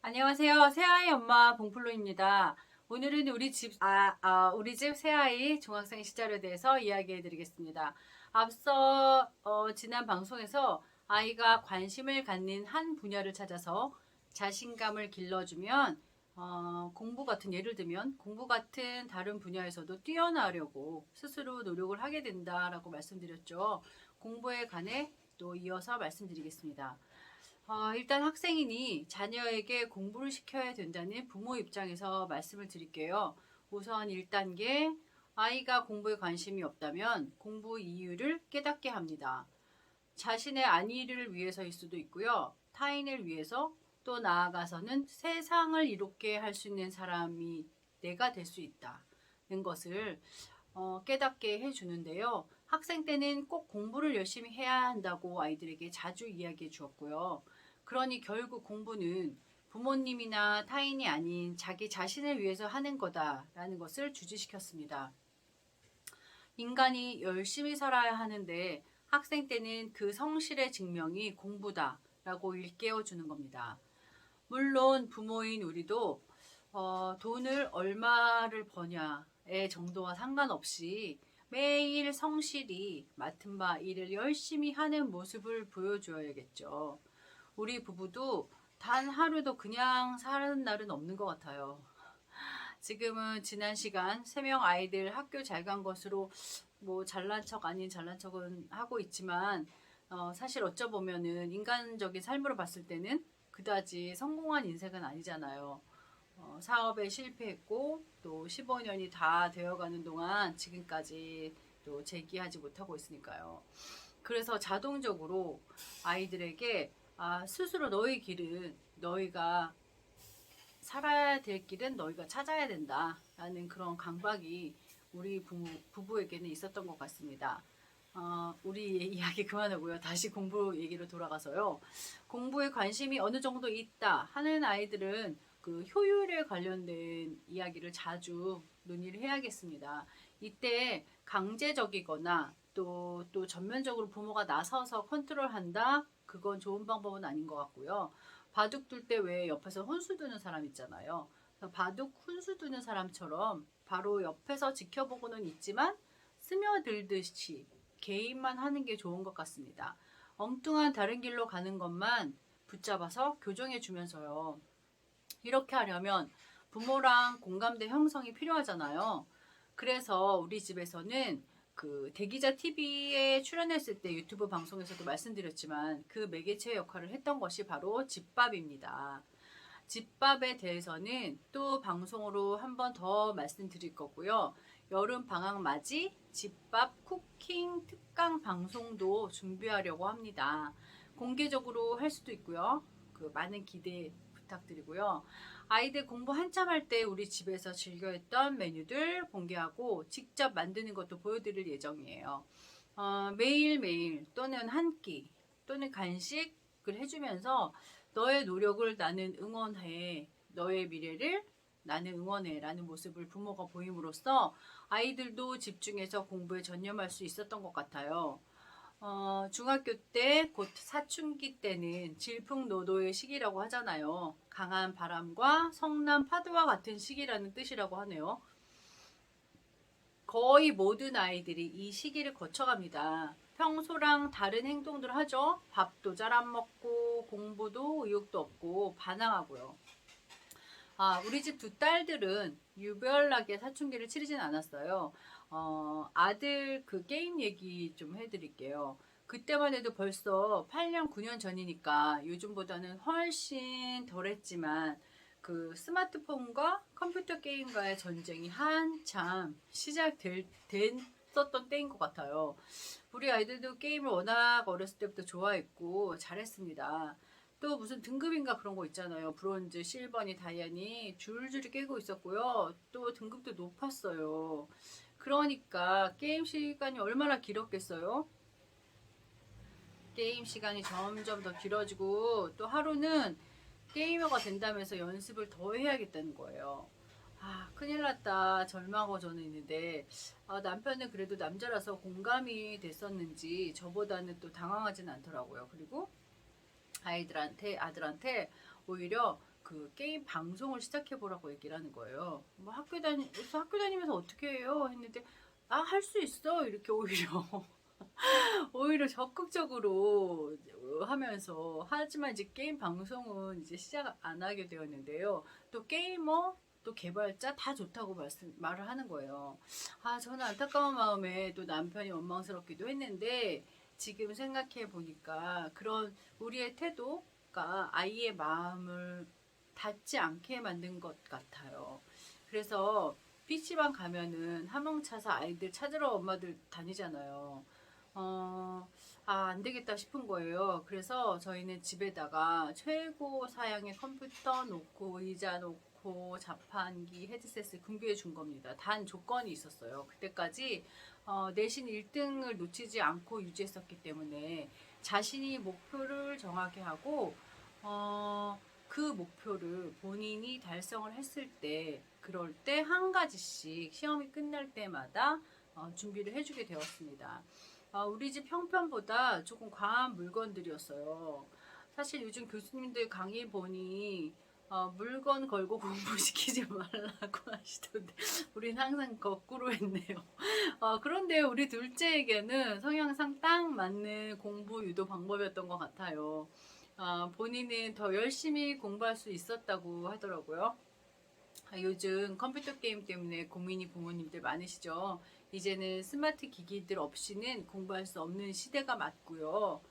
안녕하세요. 새아이 엄마 봉플로입니다. 오늘은 우리 집 새아이 중학생 시절에 대해서 이야기해 드리겠습니다. 앞서 지난 방송에서 아이가 관심을 갖는 한 분야를 찾아서 자신감을 길러주면 공부 같은 예를 들면 공부 같은 다른 분야에서도 뛰어나려고 스스로 노력을 하게 된다라고 말씀드렸죠. 공부에 관해 또 이어서 말씀드리겠습니다. 일단 학생이니 자녀에게 공부를 시켜야 된다는 부모 입장에서 말씀을 드릴게요. 우선 1단계, 아이가 공부에 관심이 없다면 공부 이유를 깨닫게 합니다. 자신의 안위를 위해서일 수도 있고요. 타인을 위해서 또 나아가서는 세상을 이롭게 할 수 있는 사람이 내가 될 수 있다는 것을 깨닫게 해주는데요. 학생 때는 꼭 공부를 열심히 해야 한다고 아이들에게 자주 이야기해 주었고요. 그러니 결국 공부는 부모님이나 타인이 아닌 자기 자신을 위해서 하는 거다라는 것을 주지시켰습니다. 인간이 열심히 살아야 하는데 학생 때는 그 성실의 증명이 공부다라고 일깨워 주는 겁니다. 물론 부모인 우리도 돈을 얼마를 버냐의 정도와 상관없이 매일 성실히 맡은 바 일을 열심히 하는 모습을 보여줘야겠죠. 우리 부부도 단 하루도 그냥 사는 날은 없는 것 같아요. 지금은 지난 시간 3명 아이들 학교 잘 간 것으로 뭐 잘난 척 아닌 잘난 척은 하고 있지만 사실 어쩌보면은 인간적인 삶으로 봤을 때는 그다지 성공한 인생은 아니잖아요. 사업에 실패했고 또 15년이 다 되어가는 동안 지금까지 또 재기하지 못하고 있으니까요. 그래서 자동적으로 아이들에게 스스로 너희 길은 너희가 살아야 될 길은 너희가 찾아야 된다라는 그런 강박이 우리 부부에게는 있었던 것 같습니다. 우리 이야기 그만하고요. 다시 공부 얘기로 돌아가서요. 공부에 관심이 어느 정도 있다 하는 아이들은 그 효율에 관련된 이야기를 자주 논의를 해야겠습니다. 이때 강제적이거나 또 전면적으로 부모가 나서서 컨트롤한다? 그건 좋은 방법은 아닌 것 같고요. 바둑 둘 때 왜 옆에서 혼수 두는 사람 있잖아요. 바둑 혼수 두는 사람처럼 바로 옆에서 지켜보고는 있지만 스며들듯이 개입만 하는 게 좋은 것 같습니다. 엉뚱한 다른 길로 가는 것만 붙잡아서 교정해 주면서요. 이렇게 하려면 부모랑 공감대 형성이 필요하잖아요. 그래서 우리 집에서는 그 대기자 TV에 출연했을 때 유튜브 방송에서도 말씀드렸지만 그 매개체 역할을 했던 것이 바로 집밥입니다. 집밥에 대해서는 또 방송으로 한 번 더 말씀드릴 거고요. 여름 방학 맞이 집밥 쿠킹 특강 방송도 준비하려고 합니다. 공개적으로 할 수도 있고요. 그 많은 기대 부탁드리고요. 아이들 공부 한참 할 때 우리 집에서 즐겨했던 메뉴들 공개하고 직접 만드는 것도 보여드릴 예정이에요. 매일매일 또는 한 끼 또는 간식을 해주면서 너의 노력을 나는 응원해. 너의 미래를 나는 응원해. 라는 모습을 부모가 보임으로써 아이들도 집중해서 공부에 전념할 수 있었던 것 같아요. 중학교 때 곧 사춘기 때는 질풍노도의 시기라고 하잖아요. 강한 바람과 성난 파도와 같은 시기라는 뜻이라고 하네요. 거의 모든 아이들이 이 시기를 거쳐갑니다. 평소랑 다른 행동들 하죠. 밥도 잘 안 먹고 공부도 의욕도 없고 반항하고요. 우리 집 두 딸들은 유별나게 사춘기를 치르진 않았어요. 아들 그 게임 얘기 좀 해드릴게요. 그때만 해도 벌써 8년, 9년 전이니까 요즘보다는 훨씬 덜했지만 그 스마트폰과 컴퓨터 게임과의 전쟁이 한참 됐었던 때인 것 같아요. 우리 아이들도 게임을 워낙 어렸을 때부터 좋아했고 잘했습니다. 또 무슨 등급인가 그런 거 있잖아요. 브론즈, 실버니, 다이아니 줄줄이 깨고 있었고요. 또 등급도 높았어요. 그러니까 게임 시간이 얼마나 길었겠어요? 게임 시간이 점점 더 길어지고 또 하루는 게이머가 된다면서 연습을 더 해야겠다는 거예요. 큰일 났다. 절망하고 저는 있는데, 남편은 그래도 남자라서 공감이 됐었는지 저보다는 또 당황하진 않더라고요. 그리고 아들한테 오히려 그 게임 방송을 시작해 보라고 얘기를 하는 거예요. 뭐 학교 다니면서 어떻게 해요? 했는데 아, 할 수 있어. 이렇게 오히려 오히려 적극적으로 하면서 하지만 이제 게임 방송은 이제 시작 안 하게 되었는데요. 또 게이머 또 개발자 다 좋다고 말을 하는 거예요. 아, 저는 안타까운 마음에 또 남편이 원망스럽기도 했는데 지금 생각해 보니까 그런 우리의 태도가 아이의 마음을 닿지 않게 만든 것 같아요. 그래서 PC방 가면은 한뭉차서 아이들 찾으러 엄마들 다니잖아요. 어, 안 되겠다 싶은 거예요. 그래서 저희는 집에다가 최고 사양의 컴퓨터 놓고, 의자 놓고, 자판기, 헤드셋을 구비해 준 겁니다. 단 조건이 있었어요. 그때까지 내신 1등을 놓치지 않고 유지했었기 때문에 자신이 목표를 정하게 하고, 그 목표를 본인이 달성을 했을 때, 그럴 때 한 가지씩 시험이 끝날 때마다 준비를 해주게 되었습니다. 우리 집 형편보다 조금 과한 물건들이었어요. 사실 요즘 교수님들 강의 보니 물건 걸고 공부시키지 말라고 하시던데 우리는 항상 거꾸로 했네요. 그런데 우리 둘째에게는 성향상 딱 맞는 공부 유도 방법이었던 것 같아요. 본인은 더 열심히 공부할 수 있었다고 하더라고요. 요즘 컴퓨터 게임 때문에 고민이 부모님들 많으시죠. 이제는 스마트 기기들 없이는 공부할 수 없는 시대가 맞고요.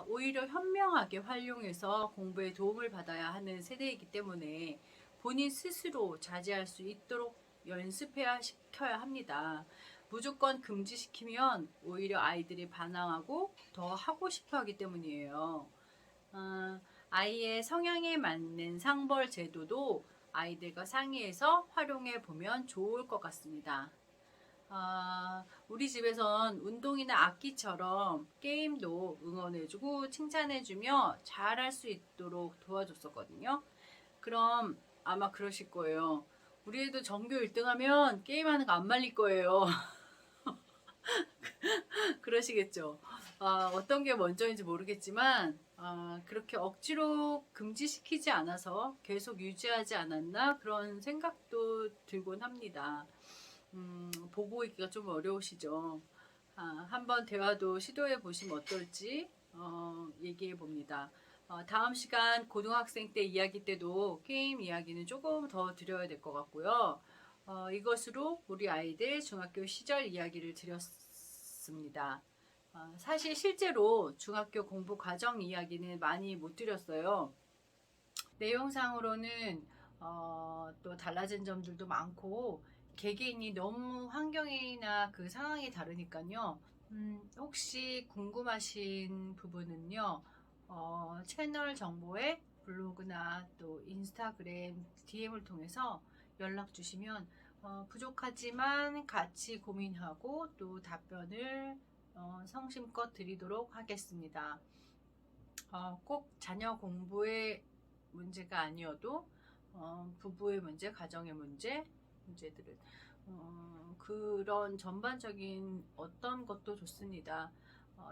오히려 현명하게 활용해서 공부에 도움을 받아야 하는 세대이기 때문에 본인 스스로 자제할 수 있도록 연습해야 시켜야 합니다. 무조건 금지시키면 오히려 아이들이 반항하고 더 하고 싶어 하기 때문이에요. 아이의 성향에 맞는 상벌 제도도 아이들과 상의해서 활용해 보면 좋을 것 같습니다. 우리 집에선 운동이나 악기처럼 게임도 응원해주고 칭찬해주며 잘할 수 있도록 도와줬었거든요. 그럼 아마 그러실 거예요. 우리 애도 전교 1등 하면 게임하는 거 안 말릴 거예요. 그러시겠죠. 어떤 게 먼저인지 모르겠지만 그렇게 억지로 금지시키지 않아서 계속 유지하지 않았나 그런 생각도 들곤 합니다. 보고 있기가 좀 어려우시죠. 한번 대화도 시도해 보시면 어떨지 얘기해 봅니다. 다음 시간 고등학생 때 이야기 때도 게임 이야기는 조금 더 드려야 될 것 같고요. 이것으로 우리 아이들 중학교 시절 이야기를 드렸습니다. 사실 실제로 중학교 공부 과정 이야기는 많이 못 드렸어요. 내용상으로는 또 달라진 점들도 많고 개개인이 너무 환경이나 그 상황이 다르니까요. 혹시 궁금하신 부분은요. 채널 정보에 블로그나 또 인스타그램 DM을 통해서 연락 주시면 부족하지만 같이 고민하고 또 답변을 성심껏 드리도록 하겠습니다. 꼭 자녀 공부의 문제가 아니어도 부부의 문제, 가정의 문제들은 그런 전반적인 어떤 것도 좋습니다.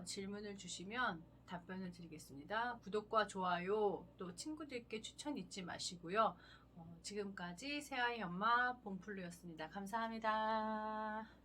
질문을 주시면 답변을 드리겠습니다. 구독과 좋아요 또 친구들께 추천 잊지 마시고요. 지금까지 새아이 엄마 봉플루였습니다. 감사합니다.